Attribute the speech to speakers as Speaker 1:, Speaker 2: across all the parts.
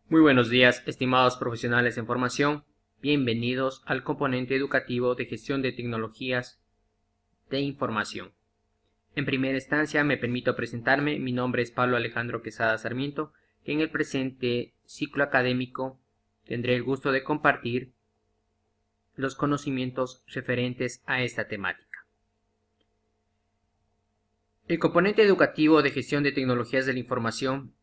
Speaker 1: Muy buenos días, estimados profesionales en formación. Bienvenidos al componente educativo de gestión de tecnologías de información. En primera instancia, me permito presentarme. Mi nombre es Pablo Alejandro Quesada Sarmiento, que en el presente ciclo académico tendré el gusto de compartir los conocimientos referentes a esta temática. El componente educativo de gestión de tecnologías de la información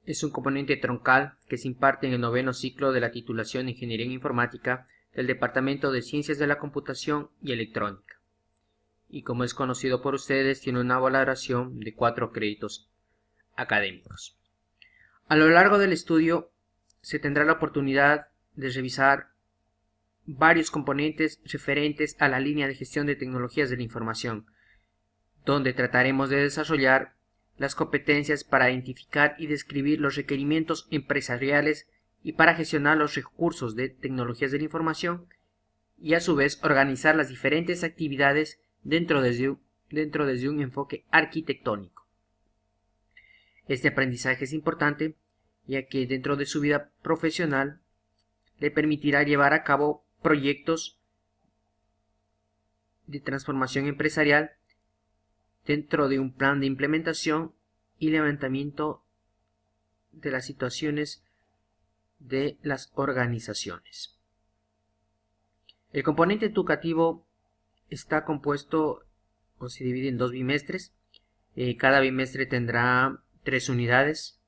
Speaker 1: es un componente troncal que se imparte en el noveno ciclo de la titulación en Ingeniería en Informática del Departamento de Ciencias de la Computación y Electrónica. Y como es conocido por ustedes, tiene una valoración de 4 créditos académicos. A lo largo del estudio se tendrá la oportunidad de revisar varios componentes referentes a la línea de gestión de tecnologías de la información, donde trataremos de desarrollar las competencias para identificar y describir los requerimientos empresariales y para gestionar los recursos de tecnologías de la información y a su vez organizar las diferentes actividades dentro desde un enfoque arquitectónico. Este aprendizaje es importante ya que dentro de su vida profesional le permitirá llevar a cabo proyectos de transformación empresarial dentro de un plan de implementación y levantamiento de las situaciones de las organizaciones. El componente educativo está compuesto o se divide en 2 bimestres. Cada bimestre tendrá 3 unidades.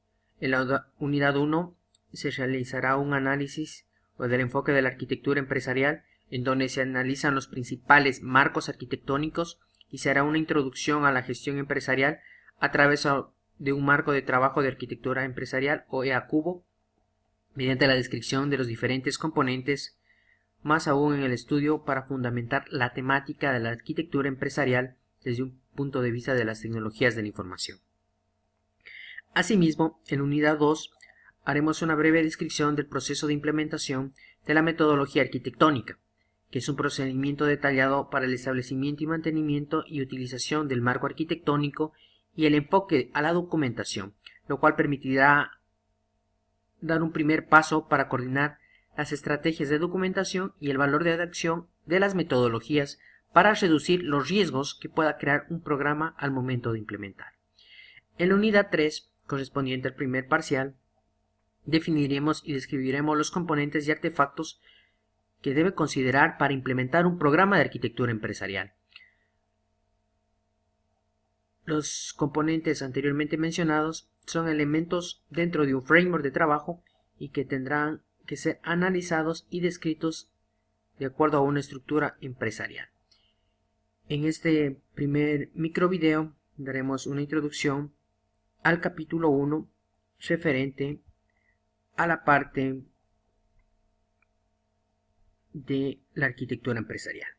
Speaker 1: En la unidad 1 se realizará un análisis del enfoque de la arquitectura empresarial, en donde se analizan los principales marcos arquitectónicos y se hará una introducción a la gestión empresarial a través de un marco de trabajo de arquitectura empresarial o EACUBO, mediante la descripción de los diferentes componentes, más aún en el estudio para fundamentar la temática de la arquitectura empresarial desde un punto de vista de las tecnologías de la información. Asimismo, en unidad 2 haremos una breve descripción del proceso de implementación de la metodología arquitectónica, que es un procedimiento detallado para el establecimiento y mantenimiento y utilización del marco arquitectónico y el enfoque a la documentación, lo cual permitirá dar un primer paso para coordinar las estrategias de documentación y el valor de adaptación de las metodologías para reducir los riesgos que pueda crear un programa al momento de implementar. En la unidad 3, correspondiente al primer parcial, definiremos y describiremos los componentes y artefactos que debe considerar para implementar un programa de arquitectura empresarial. Los componentes anteriormente mencionados son elementos dentro de un framework de trabajo y que tendrán que ser analizados y descritos de acuerdo a una estructura empresarial. En este primer microvideo daremos una introducción al capítulo 1 referente a la parte de la arquitectura empresarial.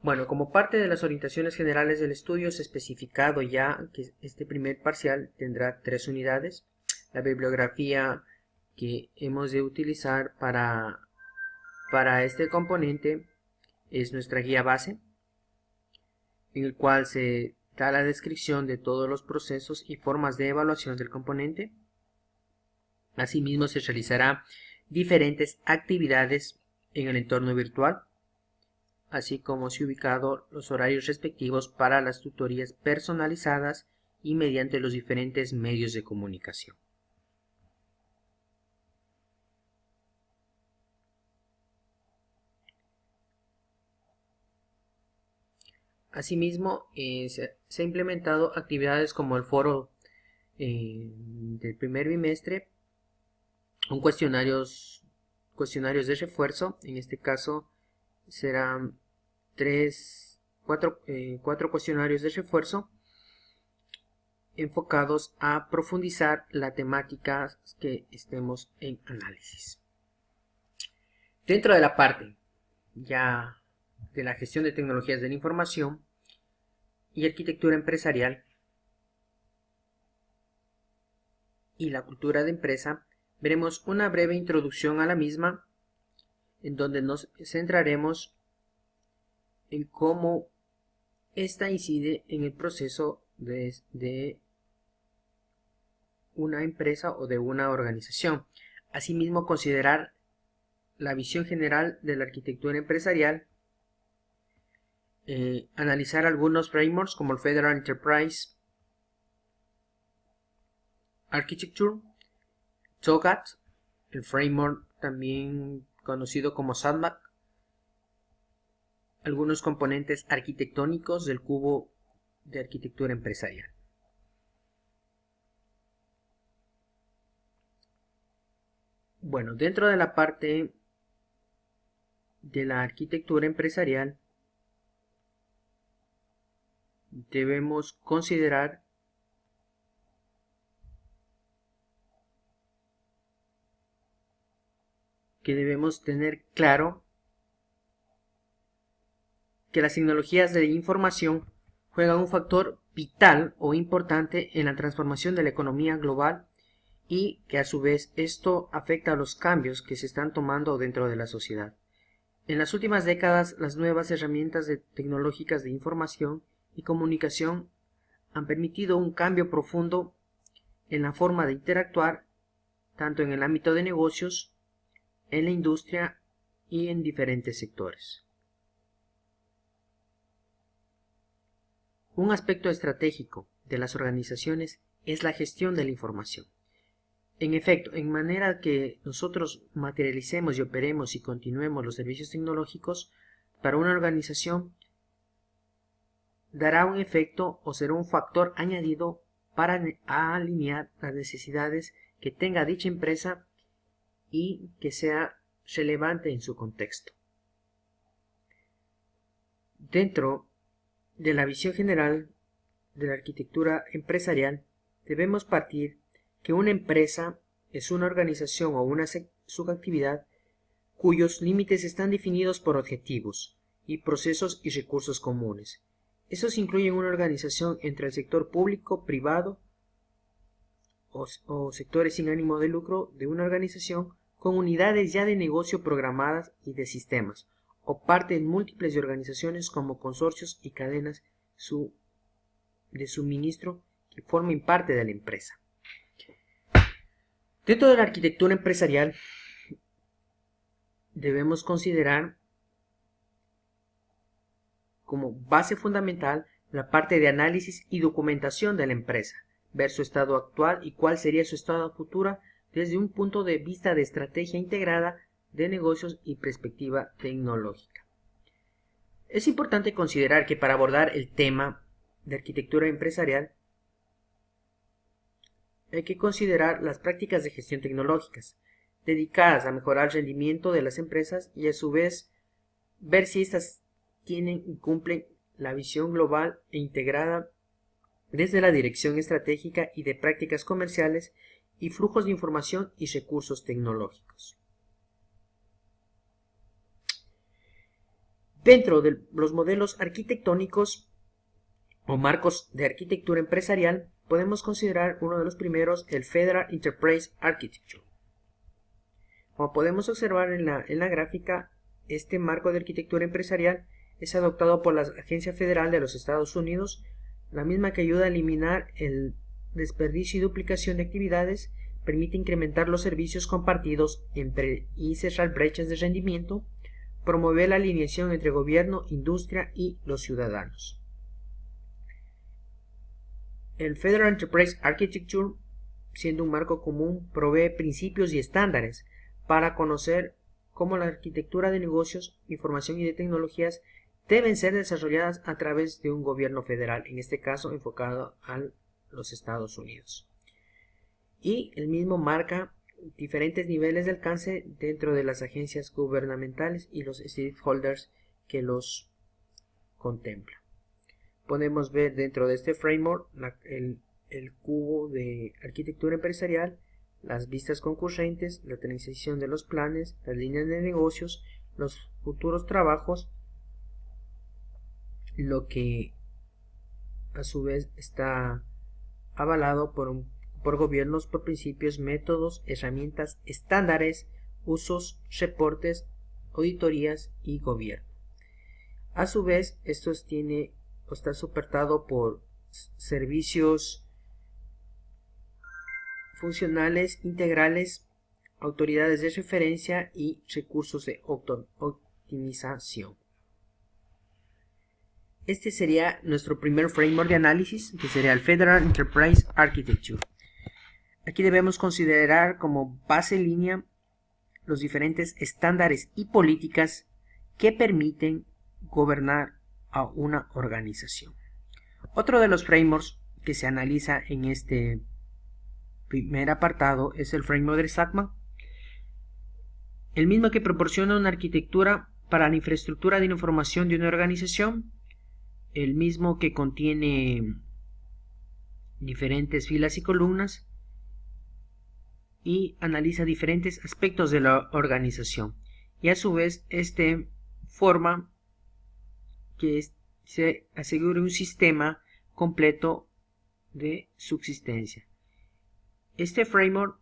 Speaker 1: Bueno, como parte de las orientaciones generales del estudio se ha especificado ya que este primer parcial tendrá 3 unidades. La bibliografía que hemos de utilizar para este componente es nuestra guía base, en el cual se da la descripción de todos los procesos y formas de evaluación del componente. Asimismo, se realizará diferentes actividades en el entorno virtual, así como se han ubicado los horarios respectivos para las tutorías personalizadas y mediante los diferentes medios de comunicación. Asimismo, se ha implementado actividades como el foro del primer bimestre, cuestionarios de refuerzo. En este caso serán 4 cuestionarios de refuerzo enfocados a profundizar la temática que estemos en análisis. Dentro de la parte ya de la gestión de tecnologías de la información y arquitectura empresarial y la cultura de empresa, veremos una breve introducción a la misma, en donde nos centraremos en cómo esta incide en el proceso de una empresa o de una organización. Asimismo, considerar la visión general de la arquitectura empresarial, analizar algunos frameworks como el Federal Enterprise Architecture, TOGAT, el framework también conocido como SADMAT, algunos componentes arquitectónicos del cubo de arquitectura empresarial. Bueno, dentro de la parte de la arquitectura empresarial debemos considerar que debemos tener claro que las tecnologías de información juegan un factor vital o importante en la transformación de la economía global y que a su vez esto afecta a los cambios que se están tomando dentro de la sociedad. En las últimas décadas, las nuevas herramientas tecnológicas de información y comunicación han permitido un cambio profundo en la forma de interactuar, tanto en el ámbito de negocios, en la industria y en diferentes sectores. Un aspecto estratégico de las organizaciones es la gestión de la información. En efecto, en manera que nosotros materialicemos y operemos y continuemos los servicios tecnológicos, para una organización dará un efecto o será un factor añadido para alinear las necesidades que tenga dicha empresa y que sea relevante en su contexto. Dentro de la visión general de la arquitectura empresarial, debemos partir que una empresa es una organización o una subactividad cuyos límites están definidos por objetivos y procesos y recursos comunes. Estos incluyen una organización entre el sector público, privado o sectores sin ánimo de lucro de una organización con unidades ya de negocio programadas y de sistemas, o parte en múltiples de organizaciones como consorcios y cadenas de suministro que formen parte de la empresa. Dentro de la arquitectura empresarial debemos considerar como base fundamental la parte de análisis y documentación de la empresa, ver su estado actual y cuál sería su estado futuro desde un punto de vista de estrategia integrada de negocios y perspectiva tecnológica. Es importante considerar que para abordar el tema de arquitectura empresarial hay que considerar las prácticas de gestión tecnológicas dedicadas a mejorar el rendimiento de las empresas y a su vez ver si éstas tienen y cumplen la visión global e integrada desde la dirección estratégica y de prácticas comerciales y flujos de información y recursos tecnológicos. Dentro de los modelos arquitectónicos o marcos de arquitectura empresarial, podemos considerar uno de los primeros, el Federal Enterprise Architecture. Como podemos observar en la gráfica, este marco de arquitectura empresarial es adoptado por la Agencia Federal de los Estados Unidos, la misma que ayuda a eliminar el desperdicio y duplicación de actividades, permite incrementar los servicios compartidos y cerrar brechas de rendimiento, promover la alineación entre gobierno, industria y los ciudadanos. El Federal Enterprise Architecture, siendo un marco común, provee principios y estándares para conocer cómo la arquitectura de negocios, información y de tecnologías deben ser desarrolladas a través de un gobierno federal, en este caso enfocado a los Estados Unidos. Y el mismo marca diferentes niveles de alcance dentro de las agencias gubernamentales y los stakeholders que los contemplan. Podemos ver dentro de este framework el cubo de arquitectura empresarial, las vistas concurrentes, la transición de los planes, las líneas de negocios, los futuros trabajos, lo que a su vez está avalado por gobiernos, por principios, métodos, herramientas, estándares, usos, reportes, auditorías y gobierno. A su vez, esto está soportado por servicios funcionales, integrales, autoridades de referencia y recursos de optimización. Este sería nuestro primer framework de análisis, que sería el Federal Enterprise Architecture. Aquí debemos considerar como base línea los diferentes estándares y políticas que permiten gobernar a una organización. Otro de los frameworks que se analiza en este primer apartado es el framework de Sackman, el mismo que proporciona una arquitectura para la infraestructura de la información de una organización, el mismo que contiene diferentes filas y columnas y analiza diferentes aspectos de la organización, y a su vez forma que se asegure un sistema completo de subsistencia. Este framework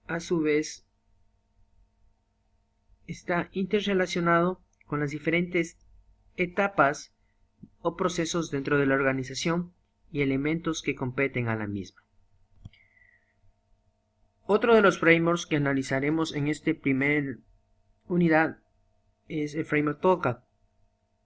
Speaker 1: a su vez está interrelacionado con las diferentes etapas o procesos dentro de la organización y elementos que competen a la misma. Otro de los frameworks que analizaremos en esta primera unidad es el framework TOGAF,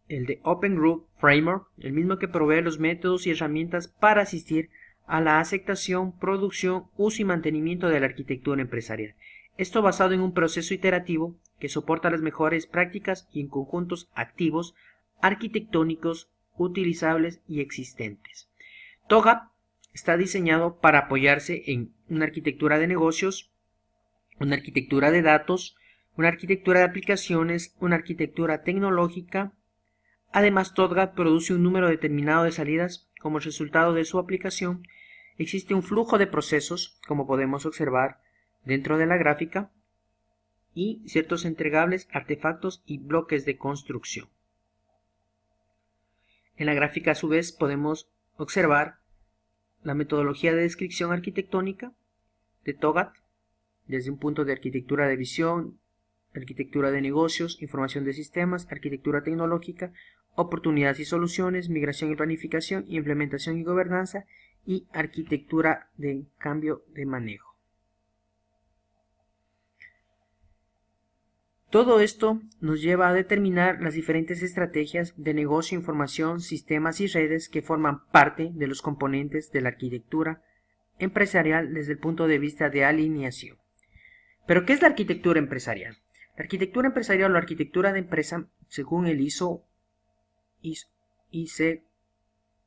Speaker 1: el de Open Group Framework, el mismo que provee los métodos y herramientas para asistir a la aceptación, producción, uso y mantenimiento de la arquitectura empresarial. Esto basado en un proceso iterativo que soporta las mejores prácticas y en conjuntos activos, arquitectónicos, utilizables y existentes. TOGAF está diseñado para apoyarse en una arquitectura de negocios, una arquitectura de datos, una arquitectura de aplicaciones, una arquitectura tecnológica. Además, TOGAF produce un número determinado de salidas como resultado de su aplicación. Existe un flujo de procesos, como podemos observar dentro de la gráfica, y ciertos entregables, artefactos y bloques de construcción. En la gráfica, a su vez, podemos observar la metodología de descripción arquitectónica de TOGAF, desde un punto de arquitectura de visión, arquitectura de negocios, información de sistemas, arquitectura tecnológica, oportunidades y soluciones, migración y planificación, implementación y gobernanza, y arquitectura de cambio de manejo. Todo esto nos lleva a determinar las diferentes estrategias de negocio, información, sistemas y redes que forman parte de los componentes de la arquitectura empresarial desde el punto de vista de alineación. ¿Pero qué es la arquitectura empresarial? La arquitectura empresarial o la arquitectura de empresa, según el IC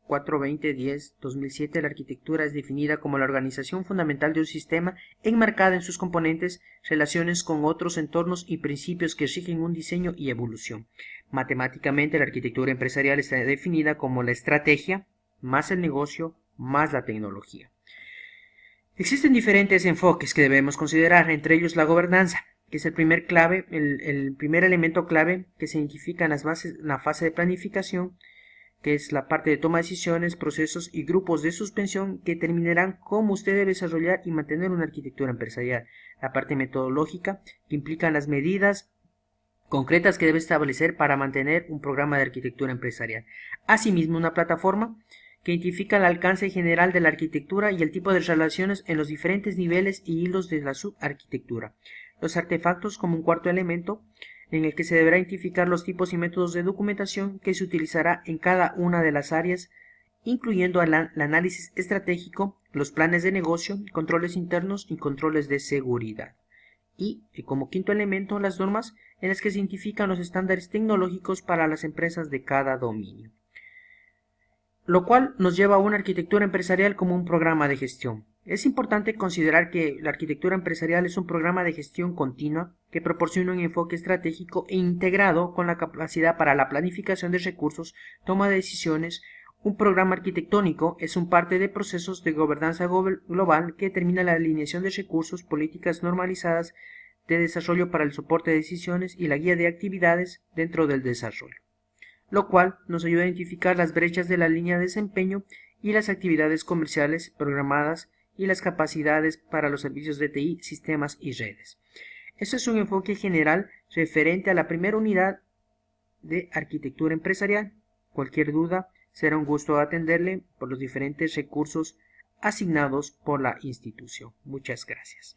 Speaker 1: 42010-2007, la arquitectura es definida como la organización fundamental de un sistema enmarcada en sus componentes, relaciones con otros entornos y principios que rigen un diseño y evolución. Matemáticamente, la arquitectura empresarial está definida como la estrategia más el negocio más la tecnología. Existen diferentes enfoques que debemos considerar, entre ellos la gobernanza, que es el primer elemento clave que se identifica en la fase de planificación, que es la parte de toma de decisiones, procesos y grupos de suspensión que determinarán cómo usted debe desarrollar y mantener una arquitectura empresarial. La parte metodológica, que implica las medidas concretas que debe establecer para mantener un programa de arquitectura empresarial. Asimismo, una plataforma que identifica el alcance general de la arquitectura y el tipo de relaciones en los diferentes niveles y hilos de la subarquitectura. Los artefactos como un cuarto elemento, en el que se deberá identificar los tipos y métodos de documentación que se utilizará en cada una de las áreas, incluyendo el análisis estratégico, los planes de negocio, controles internos y controles de seguridad. Y como quinto elemento, las normas en las que se identifican los estándares tecnológicos para las empresas de cada dominio. Lo cual nos lleva a una arquitectura empresarial como un programa de gestión. Es importante considerar que la arquitectura empresarial es un programa de gestión continua que proporciona un enfoque estratégico e integrado con la capacidad para la planificación de recursos, toma de decisiones. Un programa arquitectónico es un parte de procesos de gobernanza global que determina la alineación de recursos, políticas normalizadas de desarrollo para el soporte de decisiones y la guía de actividades dentro del desarrollo, lo cual nos ayuda a identificar las brechas de la línea de desempeño y las actividades comerciales programadas y las capacidades para los servicios de TI, sistemas y redes. Este es un enfoque general referente a la primera unidad de arquitectura empresarial. Cualquier duda, será un gusto atenderle por los diferentes recursos asignados por la institución. Muchas gracias.